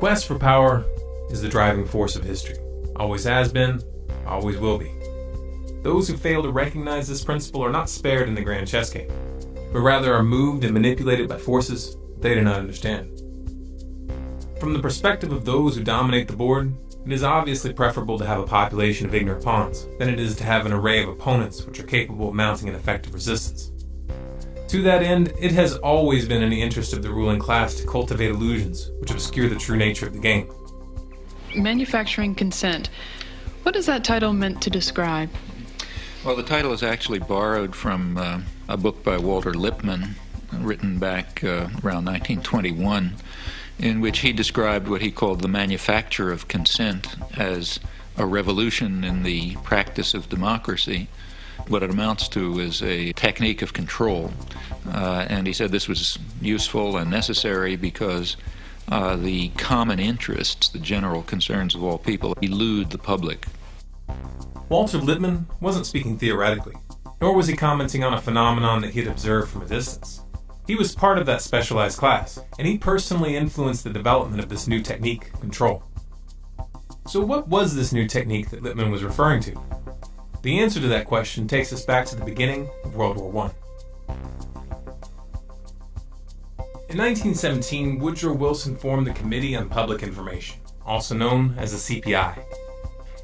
quest for power is the driving force of history. Always has been, always will be. Those who fail to recognize this principle are not spared in the grand chess game, but rather are moved and manipulated by forces they do not understand. From the perspective of those who dominate the board, it is obviously preferable to have a population of ignorant pawns than it is to have an array of opponents which are capable of mounting an effective resistance. To that end, it has always been in the interest of the ruling class to cultivate illusions which obscure the true nature of the game. Manufacturing consent. What is that title meant to describe? Well, the title is actually borrowed from a book by Walter Lippmann, written back around 1921, in which he described what he called the manufacture of consent as a revolution in the practice of democracy. What it amounts to is a technique of control. And he said this was useful and necessary because the common interests, the general concerns of all people, elude the public. Walter Lippmann wasn't speaking theoretically, nor was he commenting on a phenomenon that he had observed from a distance. He was part of that specialized class, and he personally influenced the development of this new technique, control. So what was this new technique that Lippmann was referring to? The answer to that question takes us back to the beginning of World War I. In 1917, Woodrow Wilson formed the Committee on Public Information, also known as the CPI.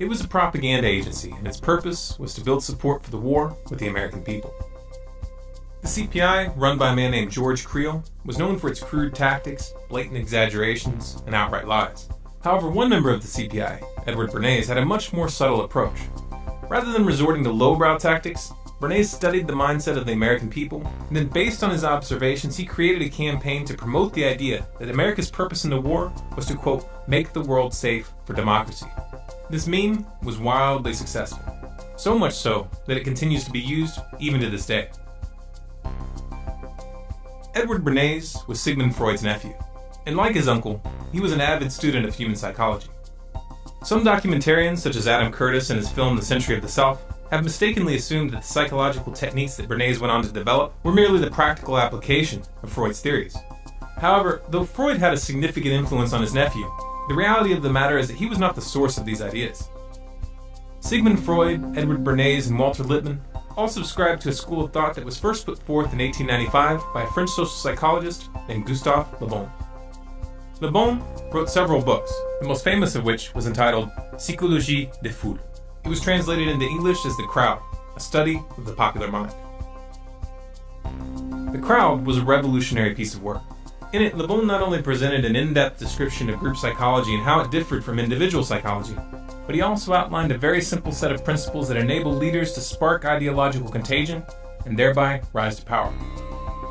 It was a propaganda agency, and its purpose was to build support for the war with the American people. The CPI, run by a man named George Creel, was known for its crude tactics, blatant exaggerations, and outright lies. However, one member of the CPI, Edward Bernays, had a much more subtle approach. Rather than resorting to lowbrow tactics, Bernays studied the mindset of the American people, and then based on his observations, he created a campaign to promote the idea that America's purpose in the war was to, quote, make the world safe for democracy. This meme was wildly successful, so much so that it continues to be used even to this day. Edward Bernays was Sigmund Freud's nephew, and like his uncle, he was an avid student of human psychology. Some documentarians, such as Adam Curtis in his film The Century of the Self, have mistakenly assumed that the psychological techniques that Bernays went on to develop were merely the practical application of Freud's theories. However, though Freud had a significant influence on his nephew, the reality of the matter is that he was not the source of these ideas. Sigmund Freud, Edward Bernays, and Walter Lippmann all subscribed to a school of thought that was first put forth in 1895 by a French social psychologist named Gustave Le Bon. Le Bon wrote several books, the most famous of which was entitled Psychologie des Foules. It was translated into English as The Crowd, a study of the popular mind. The Crowd was a revolutionary piece of work. In it, Le Bon not only presented an in-depth description of group psychology and how it differed from individual psychology, but he also outlined a very simple set of principles that enable leaders to spark ideological contagion and thereby rise to power.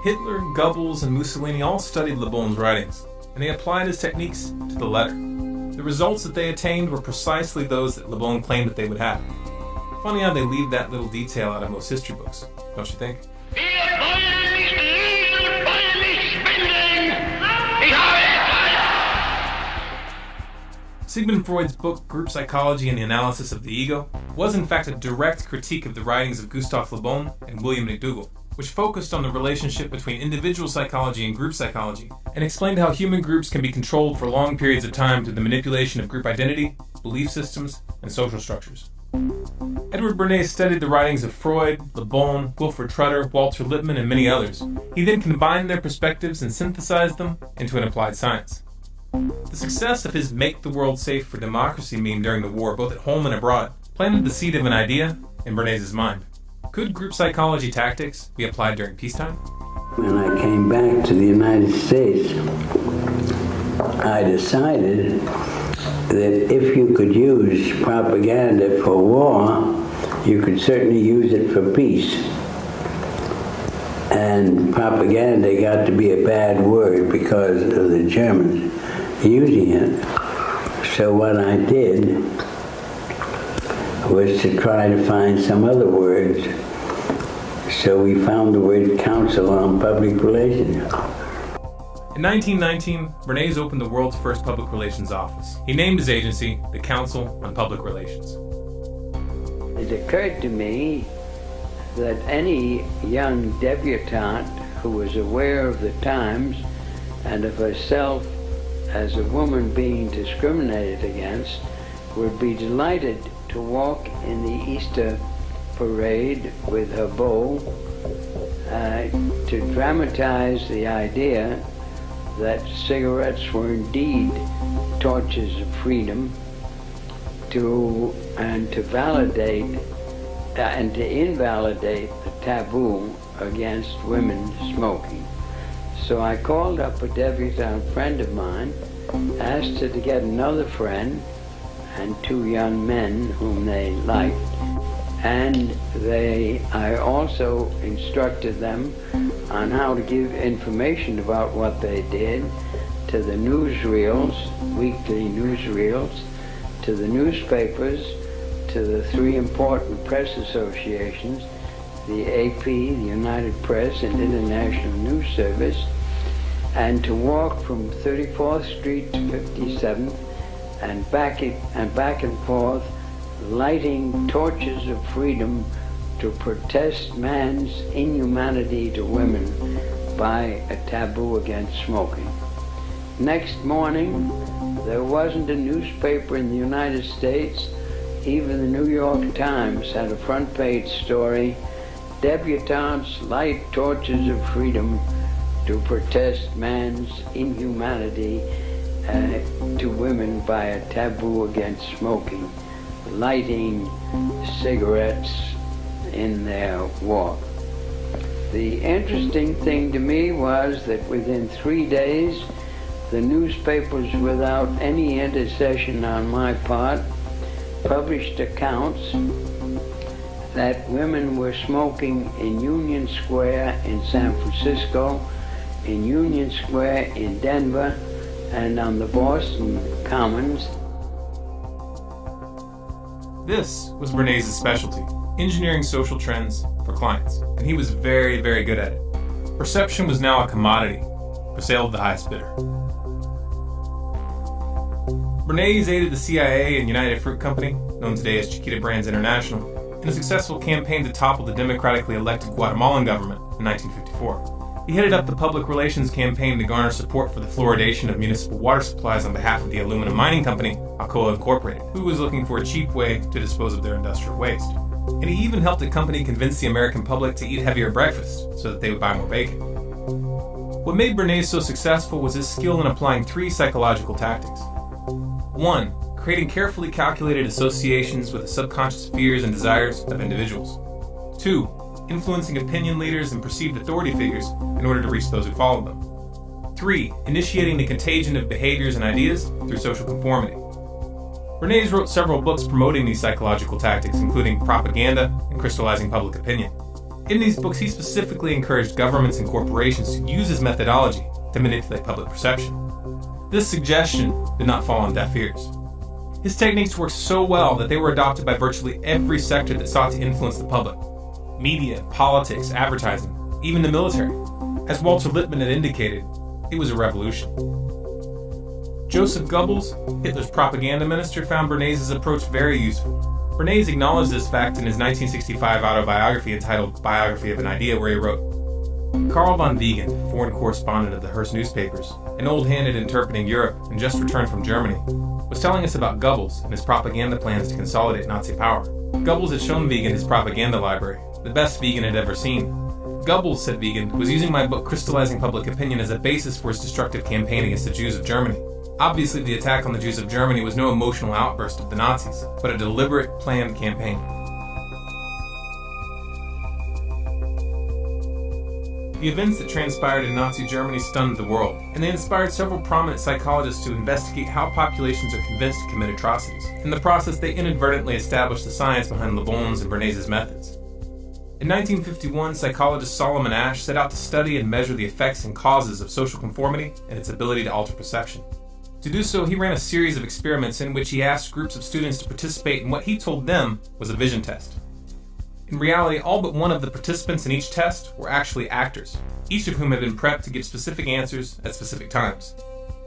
Hitler, Goebbels, and Mussolini all studied Le Bon's writings, and they applied his techniques to the letter. The results that they attained were precisely those that Le Bon claimed that they would have. Funny how they leave that little detail out of most history books, don't you think? Sigmund Freud's book, Group Psychology and the Analysis of the Ego, was in fact a direct critique of the writings of Gustave Le Bon and William McDougall, which focused on the relationship between individual psychology and group psychology, and explained how human groups can be controlled for long periods of time through the manipulation of group identity, belief systems, and social structures. Edward Bernays studied the writings of Freud, Le Bon, Wilfred Trutter, Walter Lippmann, and many others. He then combined their perspectives and synthesized them into an applied science. The success of his Make the World Safe for Democracy meme during the war, both at home and abroad, planted the seed of an idea in Bernays' mind. Could group psychology tactics be applied during peacetime? When I came back to the United States, I decided that if you could use propaganda for war, you could certainly use it for peace. And propaganda got to be a bad word because of the Germans using it. So what I did was to try to find some other words. So we found the word Council on Public Relations. In 1919, Bernays opened the world's first public relations office. He named his agency the Council on Public Relations. It occurred to me that any young debutante who was aware of the times and of herself as a woman being discriminated against, would be delighted to walk in the Easter parade with her bow to dramatize the idea that cigarettes were indeed torches of freedom, and to validate and to invalidate the taboo against women smoking. So I called up a debutante friend of mine, asked her to get another friend and two young men whom they liked, and I also instructed them on how to give information about what they did to the newsreels, weekly newsreels, to the newspapers, to the three important press associations, the AP, the United Press, and International News Service, and to walk from 34th Street to 57th and back and forth, lighting torches of freedom to protest man's inhumanity to women by a taboo against smoking. Next morning, there wasn't a newspaper in the United States, even the New York Times had a front page story, "Debutantes light torches of freedom to protest man's inhumanity to women by a taboo against smoking," lighting cigarettes in their walk. The interesting thing to me was that within 3 days, the newspapers, without any intercession on my part, published accounts that women were smoking in Union Square in San Francisco, in Union Square in Denver, and on the Boston Commons. This was Bernays' specialty, engineering social trends for clients, and he was very, very good at it. Perception was now a commodity, for sale to the highest bidder. Bernays aided the CIA and United Fruit Company, known today as Chiquita Brands International, in a successful campaign to topple the democratically elected Guatemalan government in 1954. He headed up the public relations campaign to garner support for the fluoridation of municipal water supplies on behalf of the aluminum mining company, Alcoa Incorporated, who was looking for a cheap way to dispose of their industrial waste. And he even helped the company convince the American public to eat heavier breakfast so that they would buy more bacon. What made Bernays so successful was his skill in applying 3 psychological tactics. 1. Creating carefully calculated associations with the subconscious fears and desires of individuals. 2. Influencing opinion leaders and perceived authority figures in order to reach those who follow them. 3. Initiating the contagion of behaviors and ideas through social conformity. Bernays wrote several books promoting these psychological tactics, including Propaganda and Crystallizing Public Opinion. In these books, he specifically encouraged governments and corporations to use his methodology to manipulate public perception. This suggestion did not fall on deaf ears. His techniques worked so well that they were adopted by virtually every sector that sought to influence the public. Media, politics, advertising, even the military. As Walter Lippmann had indicated, it was a revolution. Joseph Goebbels, Hitler's propaganda minister, found Bernays' approach very useful. Bernays acknowledged this fact in his 1965 autobiography entitled Biography of an Idea, where he wrote, "Karl von Wiegand, foreign correspondent of the Hearst newspapers, an old hand at interpreting Europe and just returned from Germany, was telling us about Goebbels and his propaganda plans to consolidate Nazi power. Goebbels had shown Wiegand his propaganda library, the best Wiegand had ever seen. Goebbels, said Wiegand, was using my book Crystallizing Public Opinion as a basis for his destructive campaign against the Jews of Germany. Obviously, the attack on the Jews of Germany was no emotional outburst of the Nazis, but a deliberate, planned campaign." The events that transpired in Nazi Germany stunned the world, and they inspired several prominent psychologists to investigate how populations are convinced to commit atrocities. In the process, they inadvertently established the science behind Le Bon's and Bernays' methods. In 1951, psychologist Solomon Asch set out to study and measure the effects and causes of social conformity and its ability to alter perception. To do so, he ran a series of experiments in which he asked groups of students to participate in what he told them was a vision test. In reality, all but one of the participants in each test were actually actors, each of whom had been prepped to give specific answers at specific times.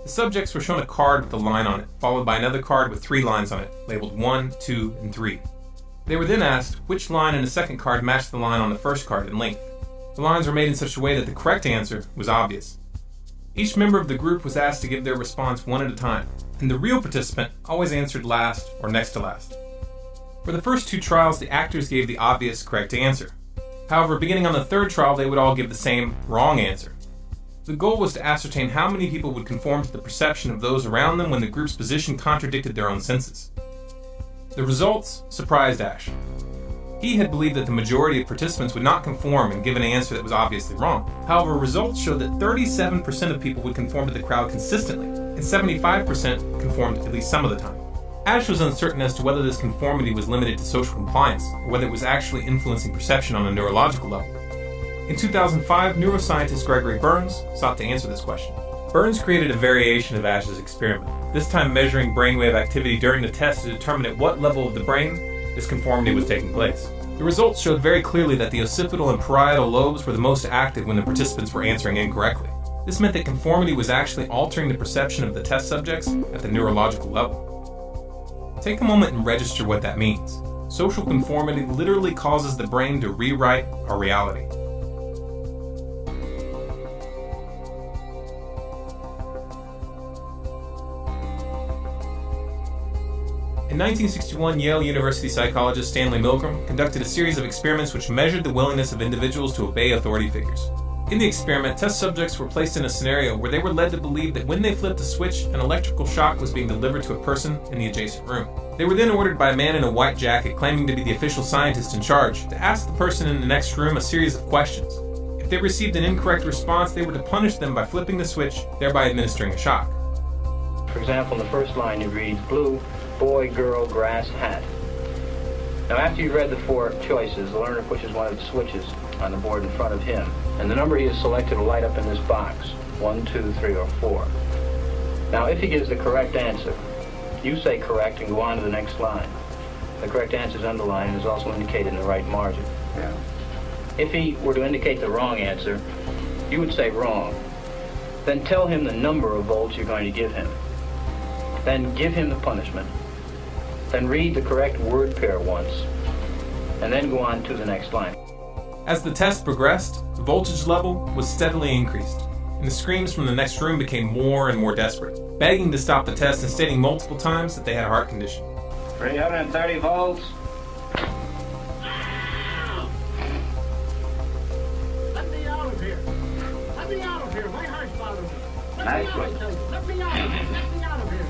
The subjects were shown a card with a line on it, followed by another card with 3 lines on it, labeled 1, 2, and 3. They were then asked which line in the second card matched the line on the first card in length. The lines were made in such a way that the correct answer was obvious. Each member of the group was asked to give their response one at a time, and the real participant always answered last or next to last. For the first 2 trials, the actors gave the obvious correct answer. However, beginning on the 3rd trial, they would all give the same wrong answer. The goal was to ascertain how many people would conform to the perception of those around them when the group's position contradicted their own senses. The results surprised Ash. He had believed that the majority of participants would not conform and give an answer that was obviously wrong. However, results showed that 37% of people would conform to the crowd consistently, and 75% conformed at least some of the time. Ash was uncertain as to whether this conformity was limited to social compliance, or whether it was actually influencing perception on a neurological level. In 2005, neuroscientist Gregory Burns sought to answer this question. Burns created a variation of Ash's experiment, this time measuring brainwave activity during the test to determine at what level of the brain this conformity was taking place. The results showed very clearly that the occipital and parietal lobes were the most active when the participants were answering incorrectly. This meant that conformity was actually altering the perception of the test subjects at the neurological level. Take a moment and register what that means. Social conformity literally causes the brain to rewrite our reality. In 1961, Yale University psychologist Stanley Milgram conducted a series of experiments which measured the willingness of individuals to obey authority figures. In the experiment, test subjects were placed in a scenario where they were led to believe that when they flipped a switch, an electrical shock was being delivered to a person in the adjacent room. They were then ordered by a man in a white jacket claiming to be the official scientist in charge to ask the person in the next room a series of questions. If they received an incorrect response, they were to punish them by flipping the switch, thereby administering a shock. For example, in the first line you read, blue, boy, girl, grass, hat. Now after you've read the 4 choices, the learner pushes one of the switches on the board in front of him, and the number he has selected will light up in this box, 1, 2, 3, or 4. Now if he gives the correct answer, you say correct and go on to the next line. The correct answer is underlined and is also indicated in the right margin. Yeah. If he were to indicate the wrong answer, you would say wrong. Then tell him the number of volts you're going to give him. Then give him the punishment. Then read the correct word pair once, and then go on to the next line. As the test progressed, the voltage level was steadily increased, and the screams from the next room became more and more desperate, begging to stop the test and stating multiple times that they had a heart condition. 330 volts. Let me out of here. Let me out of here. My heart's bothering me. Let me out of here. Let me out of here.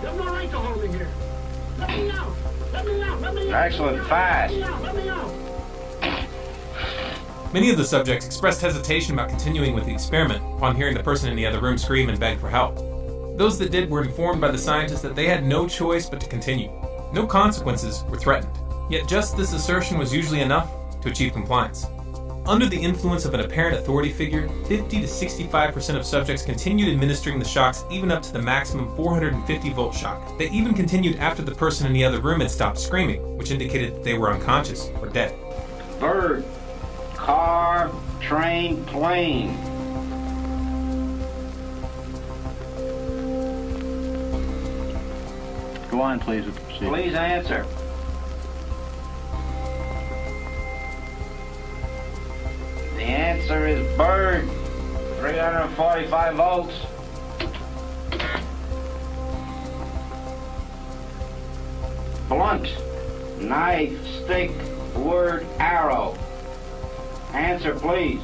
You have no right to hold me here. Let me out. Let me out. Let me out. Excellent. Fast. Let me out. Many of the subjects expressed hesitation about continuing with the experiment upon hearing the person in the other room scream and beg for help. Those that did were informed by the scientists that they had no choice but to continue. No consequences were threatened, yet just this assertion was usually enough to achieve compliance. Under the influence of an apparent authority figure, 50 to 65% of subjects continued administering the shocks even up to the maximum 450-volt shock. They even continued after the person in the other room had stopped screaming, which indicated that they were unconscious or dead. Bird, car, train, plane. Go on, please, with the procedure. Please answer. The answer is bird, 345 volts. Blunt, knife, stick, word, arrow. Answer, please.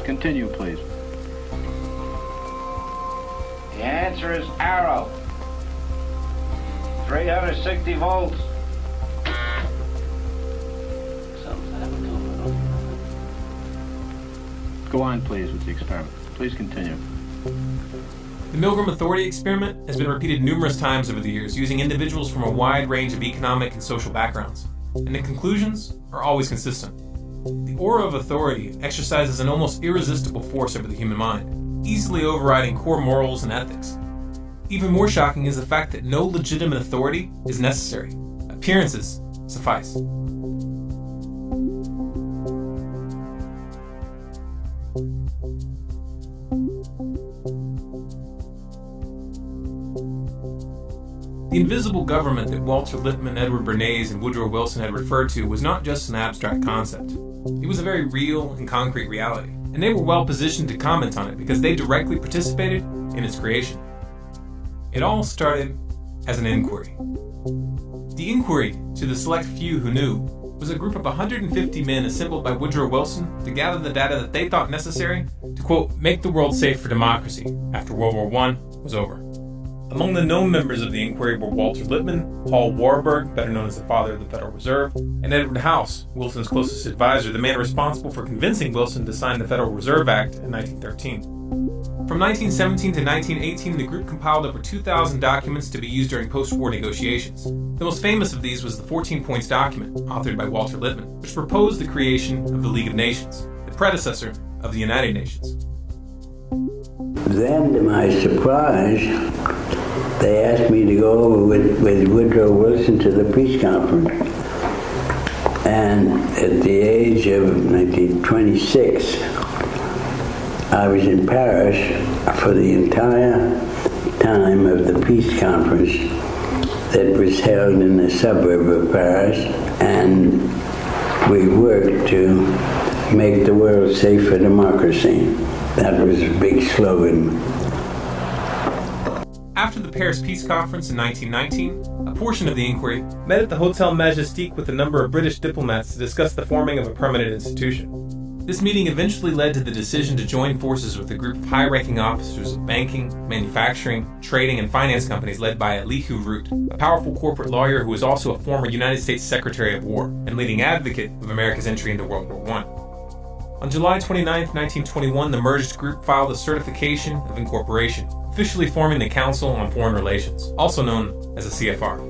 Continue, please. The answer is arrow, 360 volts. Go on, please, with the experiment. Please continue. The Milgram Authority experiment has been repeated numerous times over the years using individuals from a wide range of economic and social backgrounds, and the conclusions are always consistent. The aura of authority exercises an almost irresistible force over the human mind, easily overriding core morals and ethics. Even more shocking is the fact that no legitimate authority is necessary. Appearances suffice. The invisible government that Walter Lippmann, Edward Bernays, and Woodrow Wilson had referred to was not just an abstract concept. It was a very real and concrete reality, and they were well positioned to comment on it because they directly participated in its creation. It all started as an inquiry. The inquiry, to the select few who knew, was a group of 150 men assembled by Woodrow Wilson to gather the data that they thought necessary to, quote, make the world safe for democracy after World War I was over. Among the known members of the inquiry were Walter Lippmann, Paul Warburg, better known as the father of the Federal Reserve, and Edward House, Wilson's closest advisor, the man responsible for convincing Wilson to sign the Federal Reserve Act in 1913. From 1917 to 1918, the group compiled over 2,000 documents to be used during post-war negotiations. The most famous of these was the 14 Points document, authored by Walter Lippmann, which proposed the creation of the League of Nations, the predecessor of the United Nations. Then, to my surprise, they asked me to go over with Woodrow Wilson to the peace conference. And at the age of 26, I was in Paris for the entire time of the peace conference that was held in the suburb of Paris, and we worked to make the world safe for democracy. That was a big slogan. After the Paris Peace Conference in 1919, a portion of the inquiry met at the Hotel Majestic with a number of British diplomats to discuss the forming of a permanent institution. This meeting eventually led to the decision to join forces with a group of high-ranking officers of banking, manufacturing, trading, and finance companies led by Elihu Root, a powerful corporate lawyer who was also a former United States Secretary of War and leading advocate of America's entry into World War I. On July 29, 1921, the merged group filed a certification of incorporation, officially forming the Council on Foreign Relations, also known as the CFR.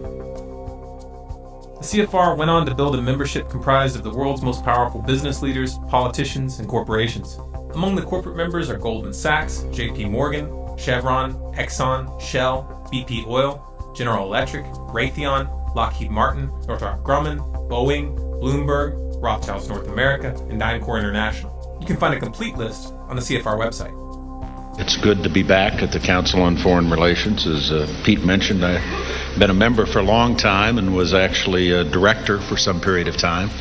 The CFR went on to build a membership comprised of the world's most powerful business leaders, politicians, and corporations. Among the corporate members are Goldman Sachs, JP Morgan, Chevron, Exxon, Shell, BP Oil, General Electric, Raytheon, Lockheed Martin, Northrop Grumman, Boeing, Bloomberg, Rothschilds North America, and DynCorp International. You can find a complete list on the CFR website. It's good to be back at the Council on Foreign Relations. As Pete mentioned, I've been a member for a long time and was actually a director for some period of time.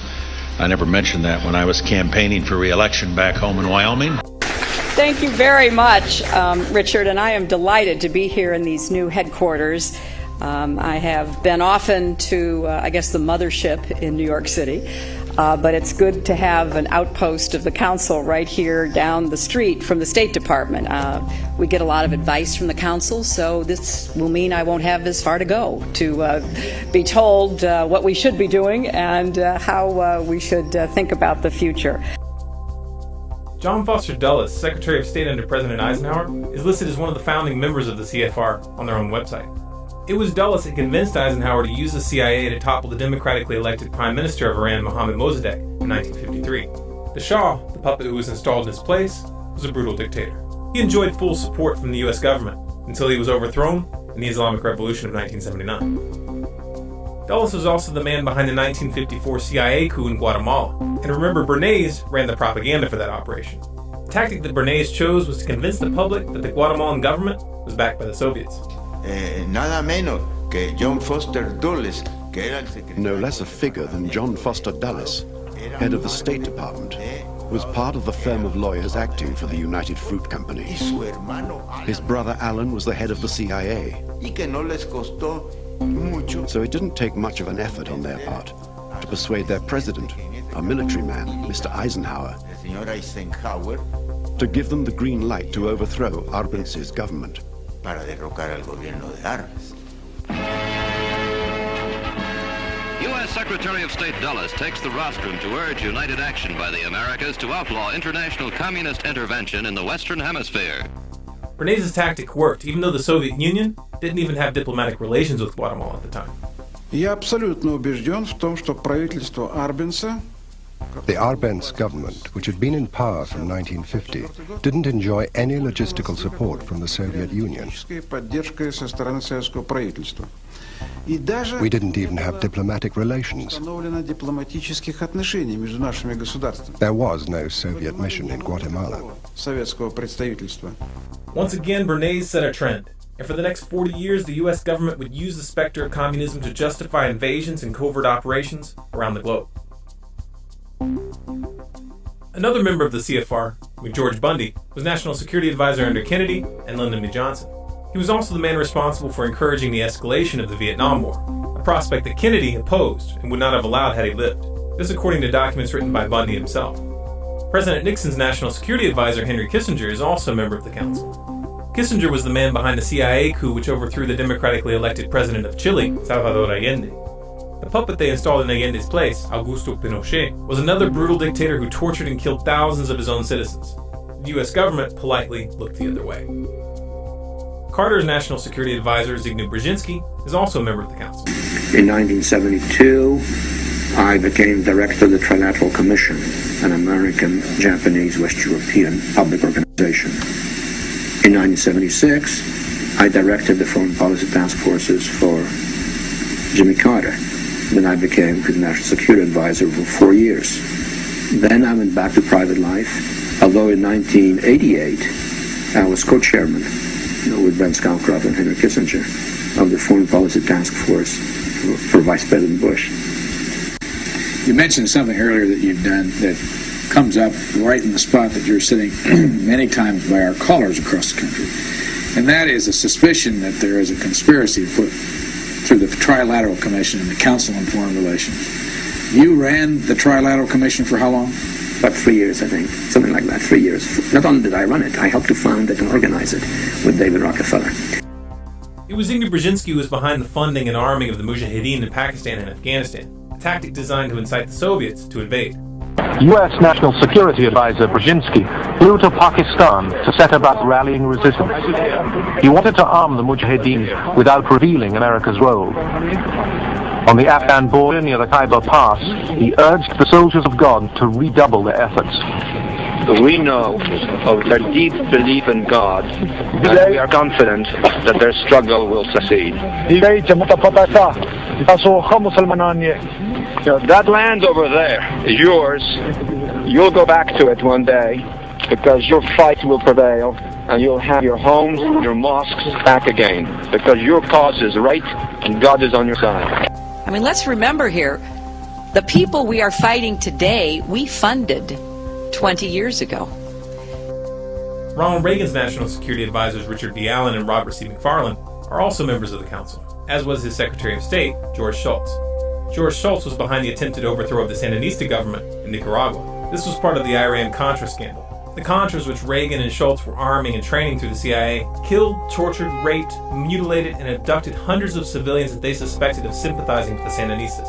I never mentioned that when I was campaigning for re-election back home in Wyoming. Thank you very much, Richard, and I am delighted to be here in these new headquarters. I have been often to, the mothership in New York City. But it's good to have an outpost of the council right here down the street from the State Department. We get a lot of advice from the council, so this will mean I won't have as far to go to be told what we should be doing and how we should think about the future. John Foster Dulles, Secretary of State under President Eisenhower, is listed as one of the founding members of the CFR on their own website. It was Dulles that convinced Eisenhower to use the CIA to topple the democratically elected Prime Minister of Iran, Mohammad Mossadegh, in 1953. The Shah, the puppet who was installed in his place, was a brutal dictator. He enjoyed full support from the U.S. government until he was overthrown in the Islamic Revolution of 1979. Dulles was also the man behind the 1954 CIA coup in Guatemala, and remember, Bernays ran the propaganda for that operation. The tactic that Bernays chose was to convince the public that the Guatemalan government was backed by the Soviets. Nada menos que John Foster Dulles, que era el secretario. No less a figure than John Foster Dulles, head of the State Department, was part of the firm of lawyers acting for the United Fruit Company. His brother Alan was the head of the CIA. So it didn't take much of an effort on their part to persuade their president, a military man, Mr. Eisenhower, to give them the green light to overthrow Arbenzi's government. Para derrocar al gobierno de Arbenz. U.S. Secretary of State Dulles takes the rostrum to urge united action by the Americas to outlaw international communist intervention in the Western Hemisphere. Bernays' tactic worked, even though the Soviet Union didn't even have diplomatic relations with Guatemala at the time. Я абсолютно убежден в том, что правительство Арбенса The Arbenz government, which had been in power from 1950, didn't enjoy any logistical support from the Soviet Union. We didn't even have diplomatic relations. There was no Soviet mission in Guatemala. Once again, Bernays set a trend, and for the next 40 years, the U.S. government would use the specter of communism to justify invasions and covert operations around the globe. Another member of the CFR, George Bundy, was National Security Advisor under Kennedy and Lyndon B. Johnson. He was also the man responsible for encouraging the escalation of the Vietnam War, a prospect that Kennedy opposed and would not have allowed had he lived. This according to documents written by Bundy himself. President Nixon's National Security Advisor Henry Kissinger is also a member of the council. Kissinger was the man behind the CIA coup which overthrew the democratically elected president of Chile, Salvador Allende. The puppet they installed in Allende's place, Augusto Pinochet, was another brutal dictator who tortured and killed thousands of his own citizens. The U.S. government politely looked the other way. Carter's National Security Advisor, Zbigniew Brzezinski, is also a member of the council. In 1972, I became director of the Trilateral Commission, an American, Japanese, West European public organization. In 1976, I directed the foreign policy task forces for Jimmy Carter. Then I became his National Security Advisor for 4 years. Then I went back to private life, although in 1988, I was co-chairman with Ben Scowcroft and Henry Kissinger of the Foreign Policy Task Force for Vice President Bush. You mentioned something earlier that you've done that comes up right in the spot that you're sitting many times by our callers across the country, and that is a suspicion that there is a conspiracy afoot through the Trilateral Commission and the Council on Foreign Relations. You ran the Trilateral Commission for how long? About 3 years, I think. Something like that, 3 years. Not only did I run it, I helped to found it and organize it with David Rockefeller. It was Zbigniew Brzezinski who was behind the funding and arming of the Mujahideen in Pakistan and Afghanistan, a tactic designed to incite the Soviets to invade. U.S. National Security Advisor Brzezinski flew to Pakistan to set about rallying resistance. He wanted to arm the Mujahideen without revealing America's role. On the Afghan border near the Khyber Pass, he urged the soldiers of God to redouble their efforts. We know of their deep belief in God, and we are confident that their struggle will succeed. That land over there is yours. You'll go back to it one day because your fight will prevail and you'll have your homes, your mosques back again because your cause is right and God is on your side. I mean, let's remember here, the people we are fighting today, we funded 20 years ago. Ronald Reagan's National Security Advisors Richard B. Allen and Robert C. McFarlane are also members of the council, as was his Secretary of State, George Shultz. George Shultz was behind the attempted overthrow of the Sandinista government in Nicaragua. This was part of the Iran-Contra scandal. The Contras, which Reagan and Shultz were arming and training through the CIA, killed, tortured, raped, mutilated, and abducted hundreds of civilians that they suspected of sympathizing with the Sandinistas.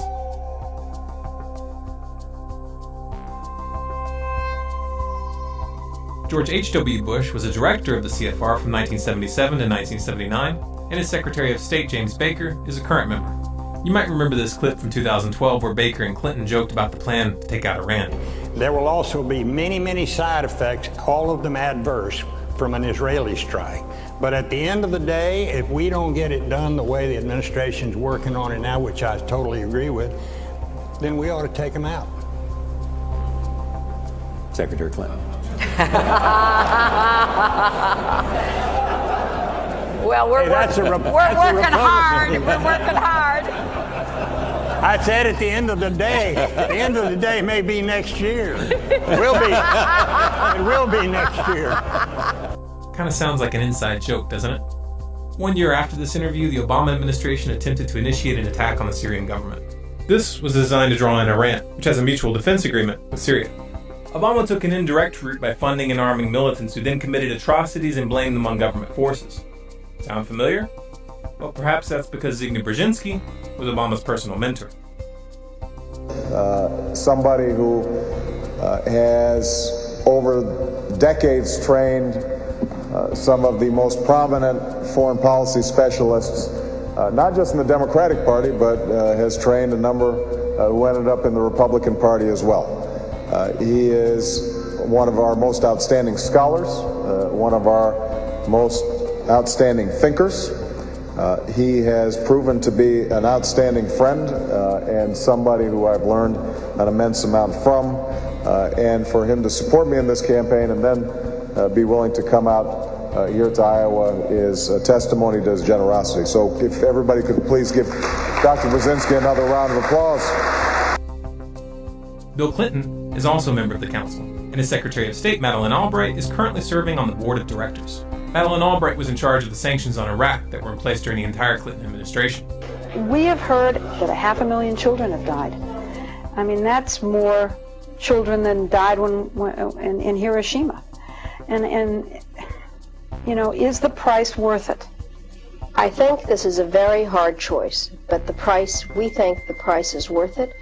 George H.W. Bush was a director of the CFR from 1977 to 1979, and his Secretary of State, James Baker, is a current member. You might remember this clip from 2012 where Baker and Clinton joked about the plan to take out Iran. There will also be many, many side effects, all of them adverse, from an Israeli strike. But at the end of the day, if we don't get it done the way the administration's working on it now, which I totally agree with, then we ought to take them out. Secretary Clinton. Well, we're working hard. We're working hard. I said at the end of the day may be next year. It will be next year. Kind of sounds like an inside joke, doesn't it? 1 year after this interview, the Obama administration attempted to initiate an attack on the Syrian government. This was designed to draw in Iran, which has a mutual defense agreement with Syria. Obama took an indirect route by funding and arming militants who then committed atrocities and blamed them on government forces. Sound familiar? Well, perhaps that's because Zbigniew Brzezinski was Obama's personal mentor. Somebody who has over decades trained some of the most prominent foreign policy specialists, not just in the Democratic Party, but has trained a number who ended up in the Republican Party as well. He is one of our most outstanding scholars, one of our most outstanding thinkers. He has proven to be an outstanding friend and somebody who I've learned an immense amount from. And for him to support me in this campaign and then be willing to come out here to Iowa is a testimony to his generosity. So if everybody could please give Dr. Brzezinski another round of applause. Bill Clinton is also a member of the council. and his Secretary of State, Madeleine Albright, is currently serving on the board of directors. Madeleine Albright was in charge of the sanctions on Iraq that were in place during the entire Clinton administration. We have heard that 500,000 children have died. I mean, that's more children than died in Hiroshima. And you know, is the price worth it? I think this is a very hard choice, but we think the price is worth it.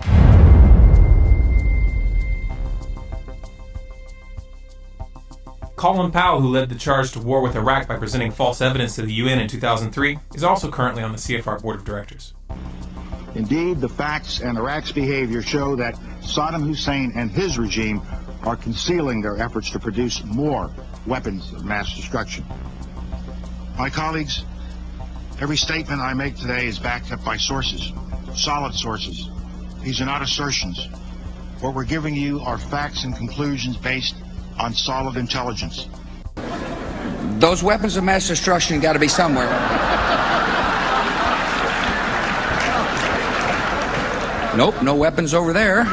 Colin Powell, who led the charge to war with Iraq by presenting false evidence to the UN in 2003, is also currently on the CFR board of directors. Indeed, the facts and Iraq's behavior show that Saddam Hussein and his regime are concealing their efforts to produce more weapons of mass destruction. My colleagues, every statement I make today is backed up by sources, solid sources. These are not assertions. What we're giving you are facts and conclusions based on solid intelligence. Those weapons of mass destruction got to be somewhere. Nope, no weapons over there.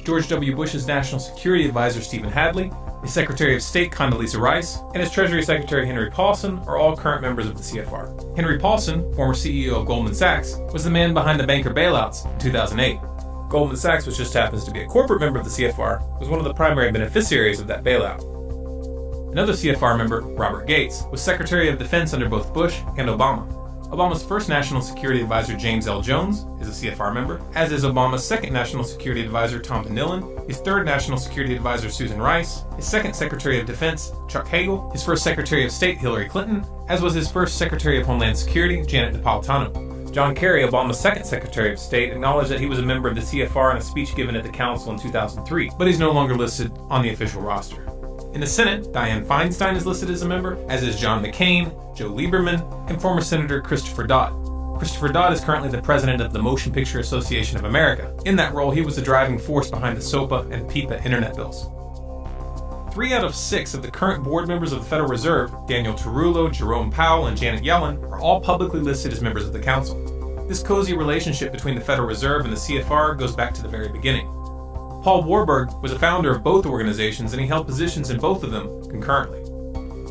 George W. Bush's National Security Advisor Stephen Hadley, his Secretary of State Condoleezza Rice, and his Treasury Secretary Henry Paulson are all current members of the CFR. Henry Paulson, former CEO of Goldman Sachs, was the man behind the banker bailouts in 2008. Goldman Sachs, which just happens to be a corporate member of the CFR, was one of the primary beneficiaries of that bailout. Another CFR member, Robert Gates, was Secretary of Defense under both Bush and Obama. Obama's first National Security Advisor, James L. Jones, is a CFR member, as is Obama's second National Security Advisor, Tom DeNillen, his third National Security Advisor, Susan Rice, his second Secretary of Defense, Chuck Hagel, his first Secretary of State, Hillary Clinton, as was his first Secretary of Homeland Security, Janet Napolitano. John Kerry, Obama's second Secretary of State, acknowledged that he was a member of the CFR in a speech given at the Council in 2003, but he's no longer listed on the official roster. In the Senate, Dianne Feinstein is listed as a member, as is John McCain, Joe Lieberman, and former Senator Christopher Dodd. Christopher Dodd is currently the president of the Motion Picture Association of America. In that role, he was the driving force behind the SOPA and PIPA internet bills. 3 out of 6 of the current board members of the Federal Reserve, Daniel Tarullo, Jerome Powell, and Janet Yellen, are all publicly listed as members of the Council. This cozy relationship between the Federal Reserve and the CFR goes back to the very beginning. Paul Warburg was a founder of both organizations, and he held positions in both of them concurrently.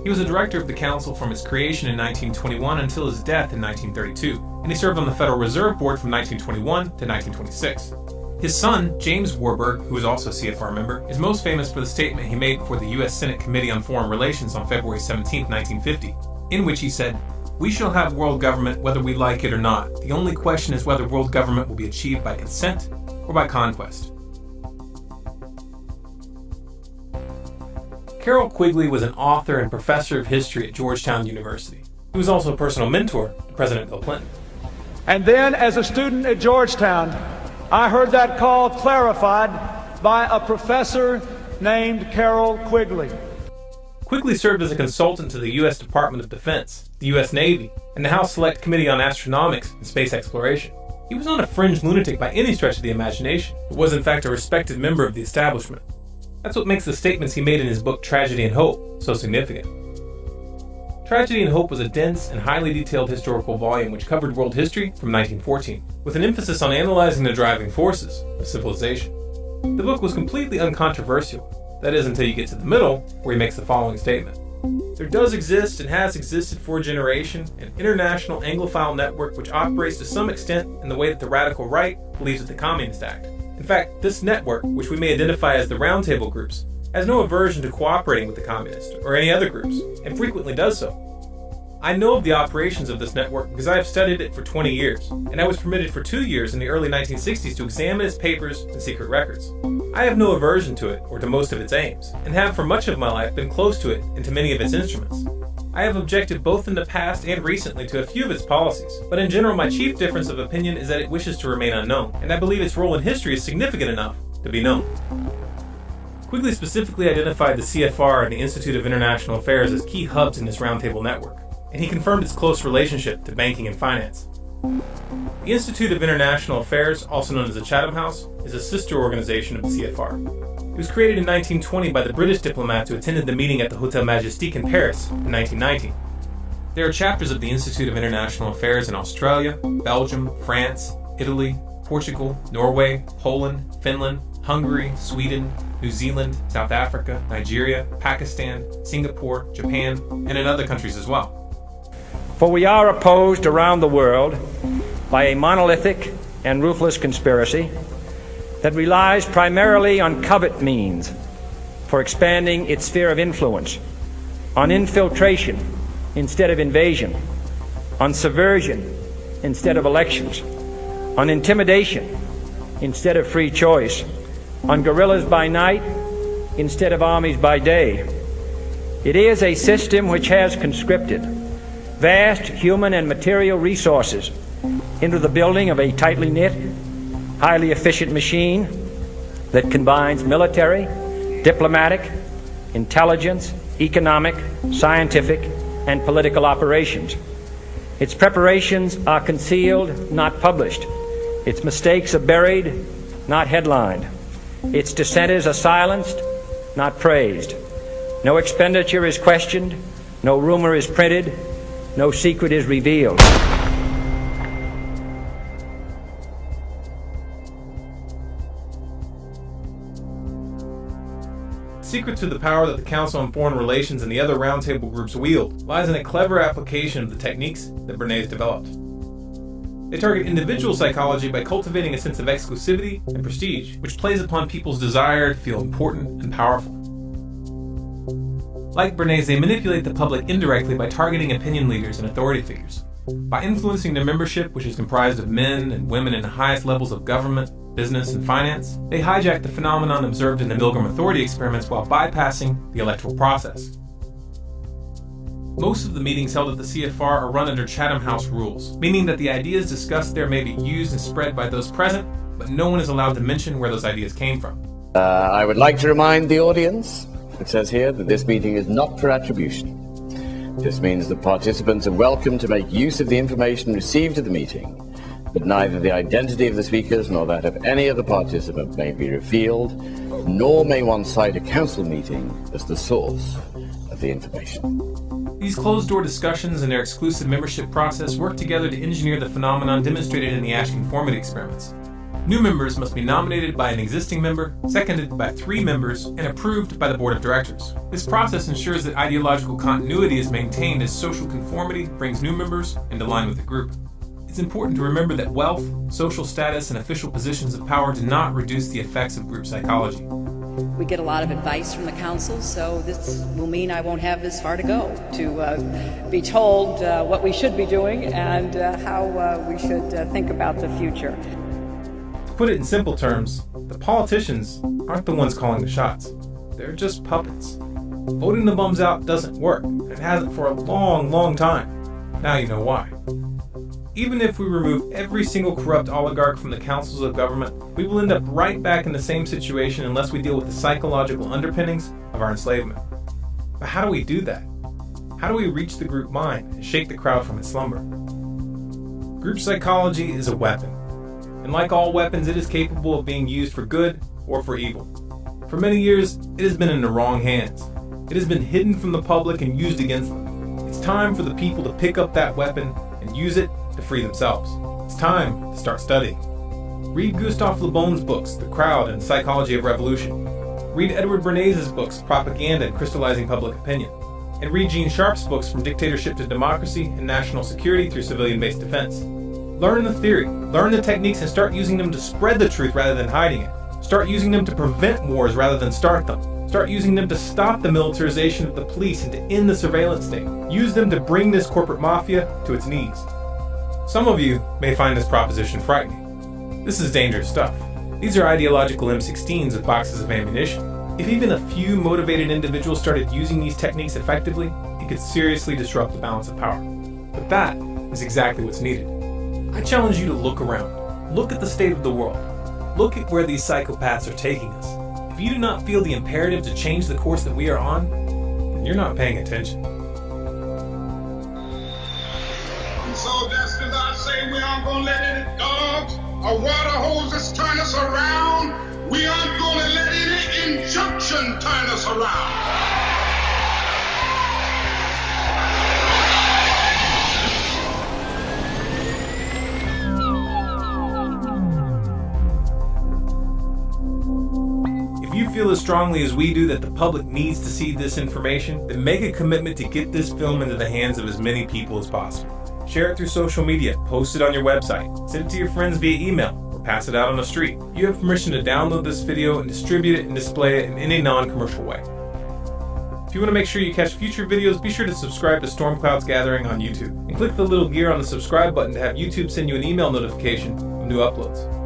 He was a director of the Council from its creation in 1921 until his death in 1932, and he served on the Federal Reserve Board from 1921 to 1926. His son, James Warburg, who is also a CFR member, is most famous for the statement he made before the U.S. Senate Committee on Foreign Relations on February 17, 1950, in which he said, "We shall have world government whether we like it or not. The only question is whether world government will be achieved by consent or by conquest." Carroll Quigley was an author and professor of history at Georgetown University. He was also a personal mentor to President Bill Clinton. And then, as a student at Georgetown, I heard that call clarified by a professor named Carroll Quigley. Quigley served as a consultant to the U.S. Department of Defense, the U.S. Navy, and the House Select Committee on Astronomics and Space Exploration. He was not a fringe lunatic by any stretch of the imagination, but was in fact a respected member of the establishment. That's what makes the statements he made in his book Tragedy and Hope so significant. Tragedy and Hope was a dense and highly detailed historical volume which covered world history from 1914, with an emphasis on analyzing the driving forces of civilization. The book was completely uncontroversial, that is until you get to the middle, where he makes the following statement. There does exist and has existed for a generation an international Anglophile network which operates to some extent in the way that the radical right believes with the Communist Act. In fact, this network, which we may identify as the Roundtable groups, has no aversion to cooperating with the communists or any other groups, and frequently does so. I know of the operations of this network because I have studied it for 20 years, and I was permitted for 2 years in the early 1960s to examine its papers and secret records. I have no aversion to it or to most of its aims, and have for much of my life been close to it and to many of its instruments. I have objected both in the past and recently to a few of its policies, but in general my chief difference of opinion is that it wishes to remain unknown, and I believe its role in history is significant enough to be known. Quigley specifically identified the CFR and the Institute of International Affairs as key hubs in this roundtable network, and he confirmed its close relationship to banking and finance. The Institute of International Affairs, also known as the Chatham House, is a sister organization of the CFR. It was created in 1920 by the British diplomats who attended the meeting at the Hotel Majestic in Paris in 1919. There are chapters of the Institute of International Affairs in Australia, Belgium, France, Italy, Portugal, Norway, Poland, Finland, Hungary, Sweden, New Zealand, South Africa, Nigeria, Pakistan, Singapore, Japan, and in other countries as well. For we are opposed around the world by a monolithic and ruthless conspiracy that relies primarily on covert means for expanding its sphere of influence, on infiltration instead of invasion, on subversion instead of elections, on intimidation instead of free choice, on guerrillas by night instead of armies by day. It is a system which has conscripted vast human and material resources into the building of a tightly knit, highly efficient machine that combines military, diplomatic, intelligence, economic, scientific, and political operations. Its preparations are concealed, not published. Its mistakes are buried, not headlined. Its dissenters are silenced, not praised. No expenditure is questioned, no rumor is printed, no secret is revealed. The secret to the power that the Council on Foreign Relations and the other roundtable groups wield lies in a clever application of the techniques that Bernays developed. They target individual psychology by cultivating a sense of exclusivity and prestige, which plays upon people's desire to feel important and powerful. Like Bernays, they manipulate the public indirectly by targeting opinion leaders and authority figures. By influencing their membership, which is comprised of men and women in the highest levels of government, business, and finance, they hijack the phenomenon observed in the Milgram authority experiments while bypassing the electoral process. Most of the meetings held at the CFR are run under Chatham House rules, meaning that the ideas discussed there may be used and spread by those present, but no one is allowed to mention where those ideas came from. I would like to remind the audience, it says here, that this meeting is not for attribution. This means that participants are welcome to make use of the information received at the meeting, but neither the identity of the speakers nor that of any other participant may be revealed, nor may one cite a council meeting as the source of the information. These closed-door discussions and their exclusive membership process work together to engineer the phenomenon demonstrated in the Ash conformity experiments. New members must be nominated by an existing member, seconded by 3 members, and approved by the board of directors. This process ensures that ideological continuity is maintained as social conformity brings new members into line with the group. It's important to remember that wealth, social status, and official positions of power do not reduce the effects of group psychology. We get a lot of advice from the council, so this will mean I won't have as far to go to be told what we should be doing and how we should think about the future. To put it in simple terms, the politicians aren't the ones calling the shots. They're just puppets. Voting the bums out doesn't work, and it hasn't for a long, long time. Now you know why. Even if we remove every single corrupt oligarch from the councils of government, we will end up right back in the same situation unless we deal with the psychological underpinnings of our enslavement. But how do we do that? How do we reach the group mind and shake the crowd from its slumber? Group psychology is a weapon, and like all weapons, it is capable of being used for good or for evil. For many years, it has been in the wrong hands. It has been hidden from the public and used against them. It's time for the people to pick up that weapon and use it to free themselves. It's time to start studying. Read Gustave Le Bon's books, The Crowd and Psychology of Revolution. Read Edward Bernays' books, Propaganda and Crystallizing Public Opinion. And read Gene Sharp's books, From Dictatorship to Democracy and National Security Through Civilian-Based Defense. Learn the theory, learn the techniques, and start using them to spread the truth rather than hiding it. Start using them to prevent wars rather than start them. Start using them to stop the militarization of the police and to end the surveillance state. Use them to bring this corporate mafia to its knees. Some of you may find this proposition frightening. This is dangerous stuff. These are ideological M16s with boxes of ammunition. If even a few motivated individuals started using these techniques effectively, it could seriously disrupt the balance of power. But that is exactly what's needed. I challenge you to look around. Look at the state of the world. Look at where these psychopaths are taking us. If you do not feel the imperative to change the course that we are on, then you're not paying attention. So just as I say, we aren't going to let any dogs or water hoses turn us around. We aren't going to let any injunction turn us around. feel as strongly as we do that the public needs to see this information, then make a commitment to get this film into the hands of as many people as possible. Share it through social media, post it on your website, send it to your friends via email, or pass it out on the street. You have permission to download this video and distribute it and display it in any non-commercial way. If you want to make sure you catch future videos, be sure to subscribe to StormCloudsGathering on YouTube, and click the little gear on the subscribe button to have YouTube send you an email notification of new uploads.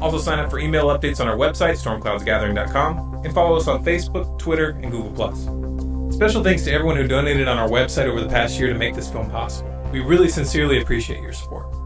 Also sign up for email updates on our website, StormCloudsGathering.com, and follow us on Facebook, Twitter, and Google+. Special thanks to everyone who donated on our website over the past year to make this film possible. We really sincerely appreciate your support.